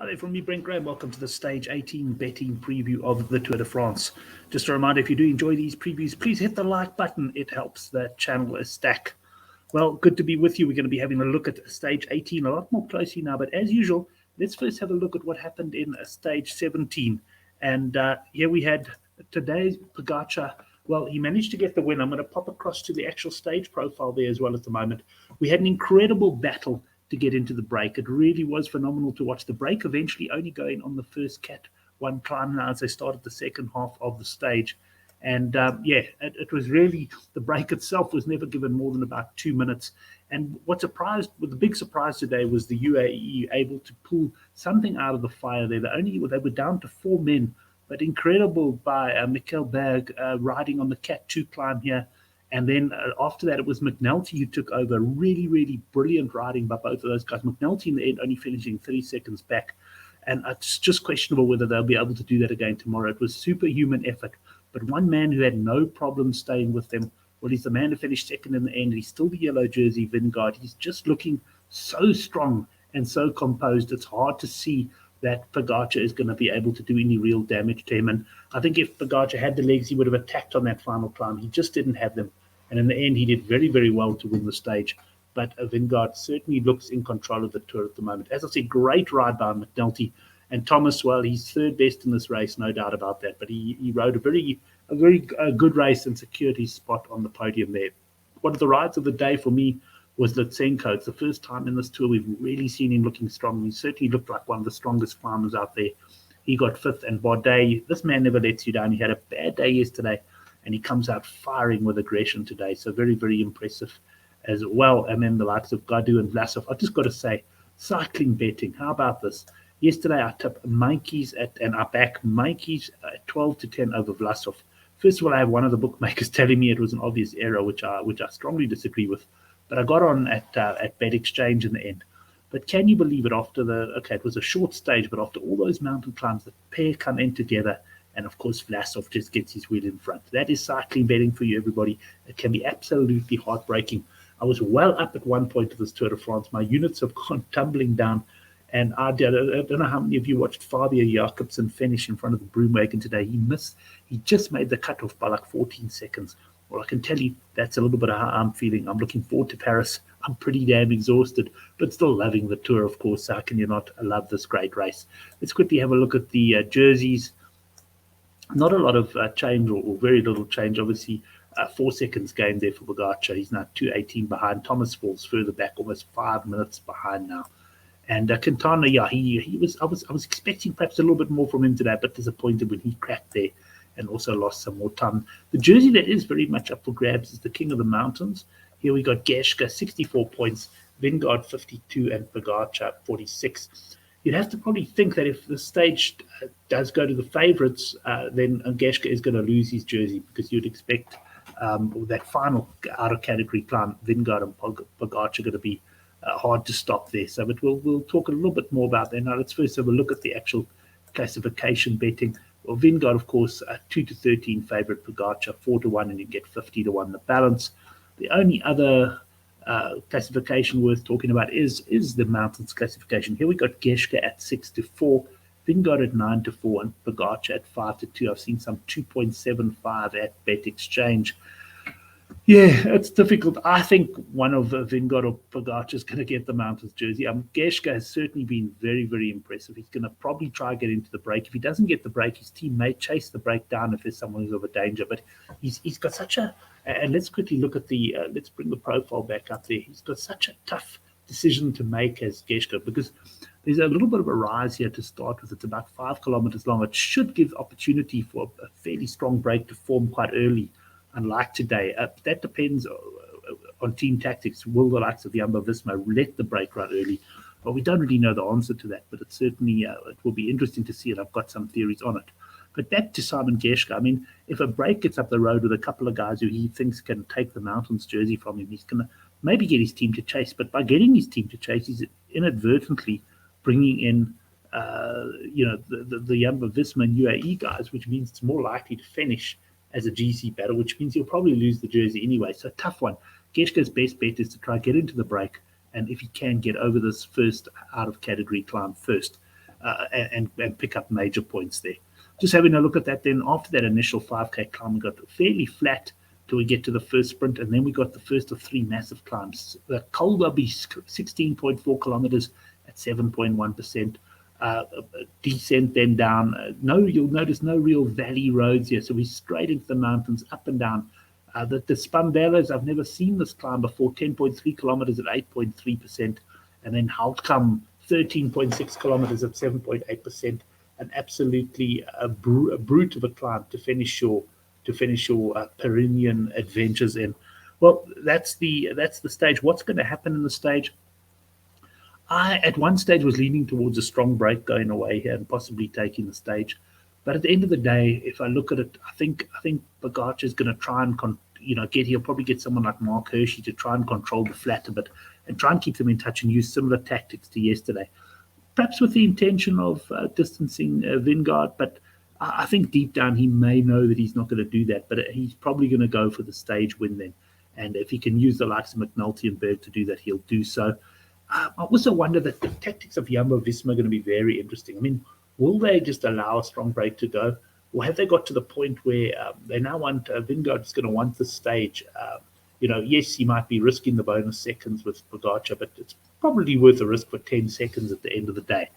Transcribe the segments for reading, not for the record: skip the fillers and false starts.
Hi there from me, Brent Graham. Welcome to the Stage 18 betting preview of the Tour de France. Just a reminder, if you do enjoy these previews, please hit the like button. It helps the channel stack. Well, good to be with you. We're going to be having a look at Stage 18 a lot more closely now. But as usual, let's first have a look at what happened in Stage 17. And here we had today's Pogacar. Well, he managed to get the win. I'm going to pop across to the actual stage profile there as well at the moment. We had an incredible battle to get into the break. It really was phenomenal to watch. The break eventually only going on the first Cat 1 climb now as they started the second half of the stage. And it was really, the break itself was never given more than about 2 minutes. And the big surprise today was the UAE able to pull something out of the fire there. They were down to 4 men, but incredible by Mikkel Berg riding on the Cat 2 climb here. And then after that, it was McNulty who took over. Really, really brilliant riding by both of those guys. McNulty in the end only finishing 30 seconds back. And it's just questionable whether they'll be able to do that again tomorrow. It was superhuman effort. But one man who had no problem staying with them, well, he's the man who finished second in the end. He's still the yellow jersey, Vingard. He's just looking so strong and so composed. It's hard to see that Pogacar is going to be able to do any real damage to him. And I think if Pogacar had the legs, he would have attacked on that final climb. He just didn't have them. And in the end, he did very, very well to win the stage. But Vingard certainly looks in control of the Tour at the moment. As I said, great ride by McNulty. And Thomas, well, he's third best in this race, no doubt about that. But he rode a very good race and secured his spot on the podium there. One of the rides of the day for me was Lutsenko. It's the first time in this Tour we've really seen him looking strong. He certainly looked like one of the strongest climbers out there. He got fifth. And Bardet, this man never lets you down. He had a bad day yesterday, and he comes out firing with aggression today. So very, very impressive as well. And then the likes of Gadu and Vlasov. I've just got to say, cycling betting, how about this? Yesterday I tipped Monkeys and I back Monkeys at 12-10 over Vlasov. First of all, I have one of the bookmakers telling me it was an obvious error, which I strongly disagree with. But I got on at Bet Exchange in the end. But can you believe it? It was a short stage, but after all those mountain climbs, the pair come in together. And of course, Vlasov just gets his wheel in front. That is cycling betting for you, everybody. It can be absolutely heartbreaking. I was well up at one point of this Tour de France. My units have gone tumbling down. And I don't know how many of you watched Fabio Jakobsen finish in front of the broom wagon today. He just made the cutoff by like 14 seconds. Well, I can tell you that's a little bit of how I'm feeling. I'm looking forward to Paris. I'm pretty damn exhausted, but still loving the Tour, of course. How can you not love this great race? Let's quickly have a look at the jerseys. Not a lot of change or very little change. Obviously, 4 seconds gained there for Pogacar. He's now 2:18 behind. Thomas falls further back, almost 5 minutes behind now. And Quintana, he was. I was expecting perhaps a little bit more from him today, but disappointed when he cracked there and also lost some more time. The jersey that is very much up for grabs is the King of the Mountains. Here we got Geschke, 64 points, Vingard 52, and Pogacar 46. You'd have to probably think that if the stage does go to the favourites, then Geschke is going to lose his jersey because you'd expect that final out of category climb, Vingard and Pogacar are going to be hard to stop there. So, but we'll talk a little bit more about that. Now, let's first have a look at the actual classification betting. Well, Vingard, of course, 2-13 favourite, Pogacar 4-1, and you get 50-1 the balance. The only other classification worth talking about is the mountains classification. Here we got Geschke at 6-4, Vingard at 9-4, and Pogacar at 5-2. I've seen some 2.75 at Bet Exchange. Yeah, it's difficult. I think one of Vingard or Pogacar is going to get the mountains jersey. Geschke has certainly been very, very impressive. He's going to probably try to get into the break. If he doesn't get the break, his team may chase the break down if there's someone who's of a danger. But he's got such a... And let's quickly look at the... let's bring the profile back up there. He's got such a tough decision to make as Geschke because there's a little bit of a rise here to start with. It's about 5 kilometers long. It should give opportunity for a fairly strong break to form quite early. Unlike today, that depends on team tactics. Will the likes of Jumbo-Visma let the break run early? Well, we don't really know the answer to that, but it certainly it will be interesting to see, and I've got some theories on it. But back to Simon Geschke. I mean, if a break gets up the road with a couple of guys who he thinks can take the mountains jersey from him, he's going to maybe get his team to chase. But by getting his team to chase, he's inadvertently bringing in the Jumbo-Visma and UAE guys, which means it's more likely to finish as a GC battle, which means he'll probably lose the jersey anyway. So tough one. Geschke's best bet is to try to get into the break, and if he can, get over this first out-of-category climb first. and pick up major points there. Just having a look at that then, after that initial 5K climb, we got fairly flat till we get to the first sprint, and then we got the first of three massive climbs. The Colder Beast, 16.4 kilometers at 7.1%. Descent then down. You'll notice no real valley roads here, so we're straight into the mountains, up and down. The Spambelas, I've never seen this climb before, 10.3 kilometers at 8.3%, and then Houtkamp, 13.6 kilometers at 7.8%. An absolutely brute of a climb to finish your Pyrenean adventures in. Well, that's the stage. What's going to happen in the stage? I at one stage was leaning towards a strong break going away here and possibly taking the stage, but at the end of the day, if I look at it, I think Pogačar is going to try and he'll probably get someone like Mark Hirschi to try and control the flat a bit and try and keep them in touch and use similar tactics to yesterday. Perhaps with the intention of distancing Vingegaard, but I think deep down he may know that he's not going to do that, but he's probably going to go for the stage win then. And if he can use the likes of McNulty and Berg to do that, he'll do so. I also wonder that the tactics of Jumbo-Visma are going to be very interesting. I mean, will they just allow a strong break to go? Or have they got to the point where they now want Vingegaard is going to want the stage? Yes, he might be risking the bonus seconds with Pogačar, but it's probably worth a risk for 10 seconds at the end of the day.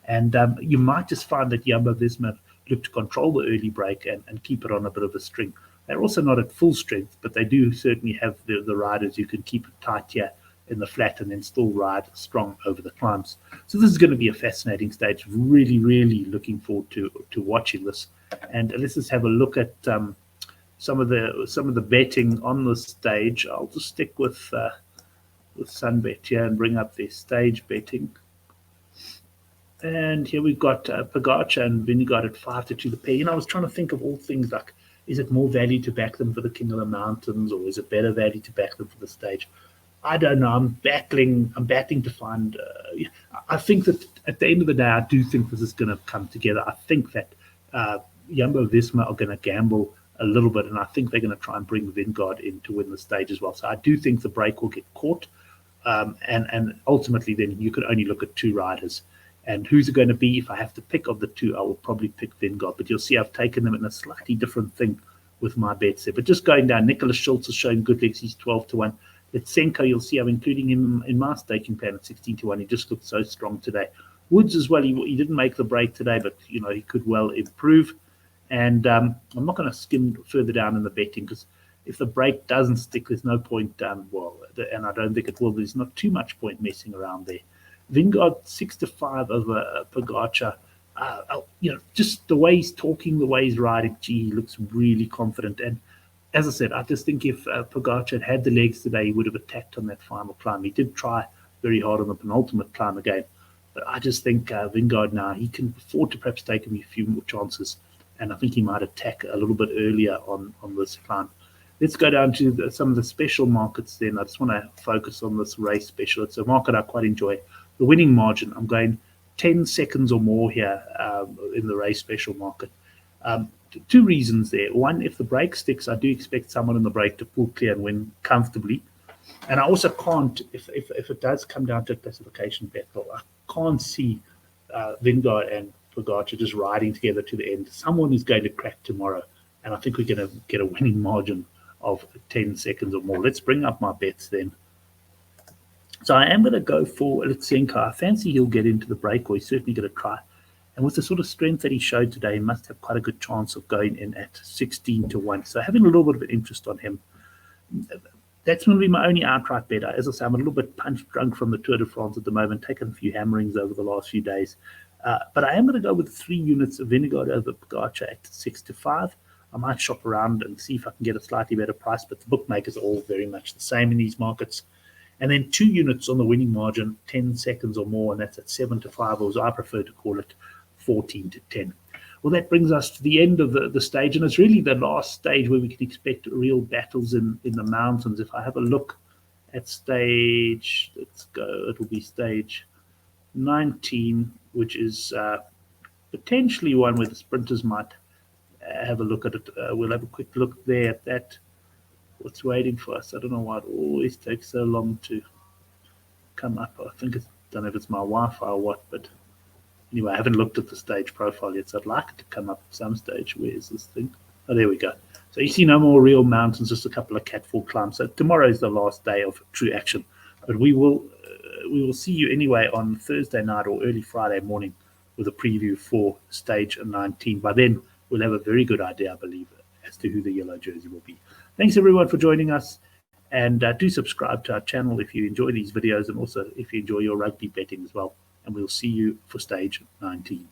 And you might just find that Jumbo-Visma look to control the early break and keep it on a bit of a string. They're also not at full strength, but they do certainly have the riders who can keep it tight here in the flat and then still ride strong over the climbs. So this is going to be a fascinating stage. Really, really looking forward to watching this. And let's just have a look at some of the betting on the stage. I'll just stick with Sunbet here and bring up their stage betting. And here we've got Pogačar and Vingegaard at 5-2 the pair. I was trying to think of all things like, is it more value to back them for the King of the Mountains, or is it better value to back them for the stage? I don't know. I'm battling to find. I think that at the end of the day, I do think this is going to come together. I think that Jumbo-Visma are going to gamble a little bit, and I think they're going to try and bring Vingegaard in to win the stage as well. So I do think the break will get caught, and ultimately then you could only look at two riders. And who's it going to be? If I have to pick of the two, I will probably pick Vingegaard. But you'll see I've taken them in a slightly different thing with my bets there. But just going down, Nicholas Schultz is showing good legs. He's 12-1. Litsenko, you'll see I'm including him in my staking plan at 16-1. He just looked so strong today. Woods as well. He didn't make the break today, but he could well improve. And I'm not going to skim further down in the betting because if the break doesn't stick, there's no point. And I don't think it will. There's not too much point messing around there. Vingegaard 6-5 over Pogačar. Just the way he's talking, the way he's riding, he looks really confident. And as I said, I just think if Pogačar had the legs today, he would have attacked on that final climb. He did try very hard on the penultimate climb again. But I just think Vingegaard now, he can afford to perhaps take him a few more chances. And I think he might attack a little bit earlier on this climb. Let's go down to some of the special markets then. I just want to focus on this race special. It's a market I quite enjoy. The winning margin, I'm going 10 seconds or more here in the race special market. Two reasons there. One, if the break sticks, I do expect someone in the break to pull clear and win comfortably. And I also can't, if it does come down to a classification battle, I can't see Vingegaard and Pogačar just riding together to the end. Someone is going to crack tomorrow. And I think we're going to get a winning margin of 10 seconds or more. Let's bring up my bets then. So I am going to go for Litsenko. I fancy he'll get into the break, or he's certainly going to try. And with the sort of strength that he showed today, he must have quite a good chance of going in at 16-1. So having a little bit of an interest on him. That's going to be my only outright bet. As I say, I'm a little bit punch drunk from the Tour de France at the moment, taken a few hammerings over the last few days. But I am going to go with 3 units of Vingegaard over Pogačar at 6-5. I might shop around and see if I can get a slightly better price, but the bookmakers are all very much the same in these markets. And then 2 units on the winning margin, 10 seconds or more, and that's at 7-5, or as I prefer to call it, 14-10. Well, that brings us to the end of the stage, and it's really the last stage where we can expect real battles in the mountains. If I have a look at stage, let's go, it'll be stage 19, which is potentially one where the sprinters might have a look at it. We'll have a quick look there at that. What's waiting for us? I don't know why it always takes so long to come up. I don't know if it's my Wi-Fi or what, but Anyway, I haven't looked at the stage profile yet, so I'd like it to come up at some stage. Where is this thing? Oh, there we go. So you see no more real mountains, just a couple of catfall climbs. So tomorrow is the last day of true action, but we will see you anyway on Thursday night or early Friday morning with a preview for stage 19. By then, we'll have a very good idea, I believe, as to who the yellow jersey will be. Thanks everyone for joining us, and do subscribe to our channel if you enjoy these videos, and also if you enjoy your rugby betting as well. And we'll see you for stage 19.